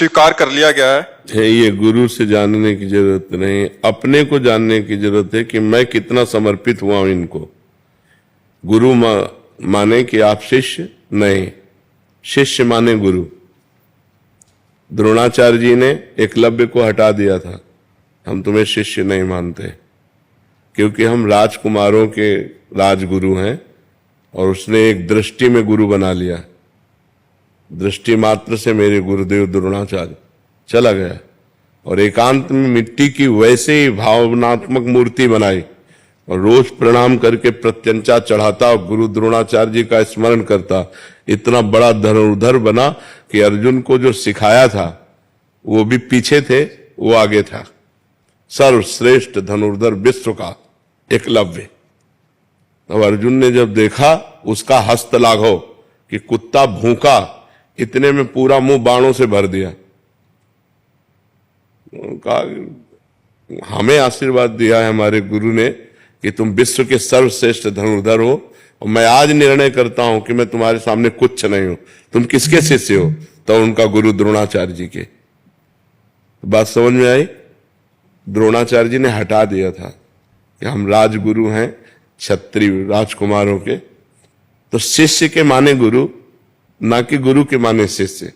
स्वीकार कर लिया गया है। ये गुरु से जानने की जरूरत नहीं, अपने को जानने की जरूरत है कि मैं कितना समर्पित हुआ हूं इनको। गुरु माने कि आप शिष्य नहीं, शिष्य माने गुरु। द्रोणाचार्य जी ने एकलव्य को हटा दिया था, हम तुम्हें शिष्य नहीं मानते, क्योंकि हम राजकुमारों के राजगुरु हैं, और उसने एक दृष्टि में गुरु बना लिया। दृष्टि मात्र से मेरे गुरुदेव द्रोणाचार्य चला गया और एकांत में मिट्टी की वैसे ही भावनात्मक मूर्ति बनाई और रोज प्रणाम करके प्रत्यंचा चढ़ाता और गुरु द्रोणाचार्य जी का स्मरण करता। इतना बड़ा धनुर्धर बना कि अर्जुन को जो सिखाया था वो भी पीछे थे, वो आगे था। सर्वश्रेष्ठ धनुर्धर विश्व का एकलव्य। तब अर्जुन ने जब देखा उसका हस्त लाघव कि कुत्ता भूखा, इतने में पूरा मुंह बाणों से भर दिया। कहा हमें आशीर्वाद दिया है हमारे गुरु ने कि तुम विश्व के सर्वश्रेष्ठ धनुर्धर हो, और मैं आज निर्णय करता हूं कि मैं तुम्हारे सामने कुछ नहीं हूं। तुम किसके शिष्य हो? तो उनका गुरु द्रोणाचार्य जी के। तो बात समझ में आई? द्रोणाचार्य जी ने हटा दिया था कि हम राजगुरु हैं, क्षत्रिय राजकुमारों के। तो शिष्य के माने गुरु, ना कि गुरु के माने शिष्य।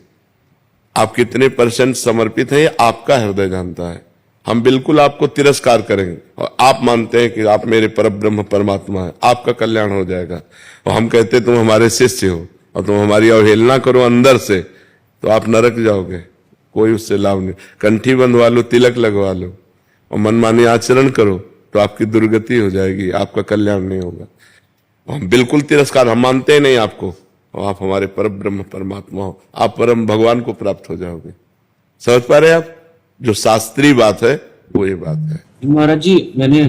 आप कितने % समर्पित हैं ये आपका हृदय जानता है। हम बिल्कुल आपको तिरस्कार करेंगे और आप मानते हैं कि आप मेरे परब्रह्म परमात्मा हैं, आपका कल्याण हो जाएगा। और हम कहते तुम हमारे शिष्य हो और तुम हमारी अवहेलना करो अंदर से, तो आप नरक जाओगे, कोई उससे लाभ नहीं। कंठी बंधवा लो, तिलक लगवा लो और मनमानी आचरण करो तो आपकी दुर्गति हो जाएगी, आपका कल्याण नहीं होगा। हम बिल्कुल तिरस्कार, हम मानते ही नहीं आपको, और आप हमारे परब्रह्म परमात्मा हो, आप परम भगवान को प्राप्त हो जाओगे। समझ पा रहे आप? जो शास्त्रीय बात है वो ये बात है। महाराज जी, मैंने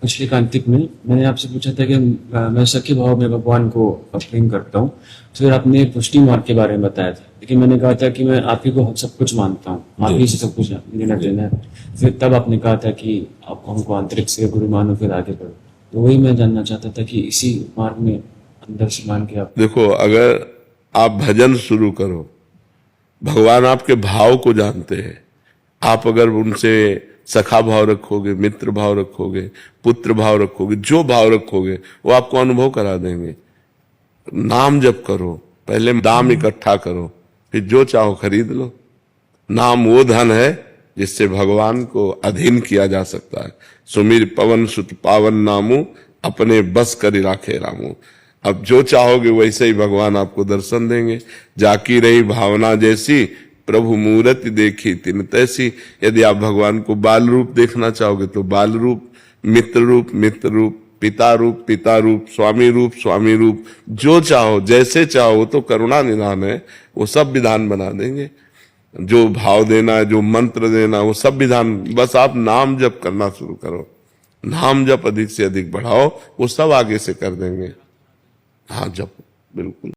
पिछले कार्तिक में मैंने आपसे पूछा था कि मैं सख्य भाव में भगवान को प्रेम करता हूँ, तो फिर आपने पुष्टि मार्ग के बारे में बताया था। लेकिन मैंने कहा था कि मैं आप ही को सब कुछ मानता हूँ, आप ही से सब कुछ लेना देना है। फिर तब आपने कहा था कि आप हमको आंतरिक से गुरु मानो, फिर आगे बढ़ो। तो वही मैं जानना चाहता था कि इसी मार्ग में अंदर से मान के आप। देखो, अगर आप भजन शुरू करो, भगवान आपके भाव को जानते हैं। आप अगर उनसे सखा भाव रखोगे, मित्र भाव रखोगे, पुत्र भाव रखोगे, जो भाव रखोगे वो आपको अनुभव करा देंगे। नाम जप करो, पहले दाम इकट्ठा करो, फिर जो चाहो खरीद लो। नाम वो धन है जिससे भगवान को अधीन किया जा सकता है। सुमिर पवन सुत पावन नामू, अपने बस करी राखे रामू। अब जो चाहोगे वैसे ही भगवान आपको दर्शन देंगे। जाकी रही भावना जैसी, प्रभु मूर्ति देखी तिन तैसी। यदि आप भगवान को बाल रूप देखना चाहोगे तो बाल रूप, मित्र रूप मित्र रूप, पिता रूप पिता रूप, स्वामी रूप स्वामी रूप, जो चाहो जैसे चाहो, तो करुणा निधान है, वो सब विधान बना देंगे। जो भाव देना, जो मंत्र देना, वो सब विधान। बस आप नाम जप करना शुरू करो, नाम जप अधिक से अधिक बढ़ाओ, वो सब आगे से कर देंगे। हाँ जप, बिल्कुल।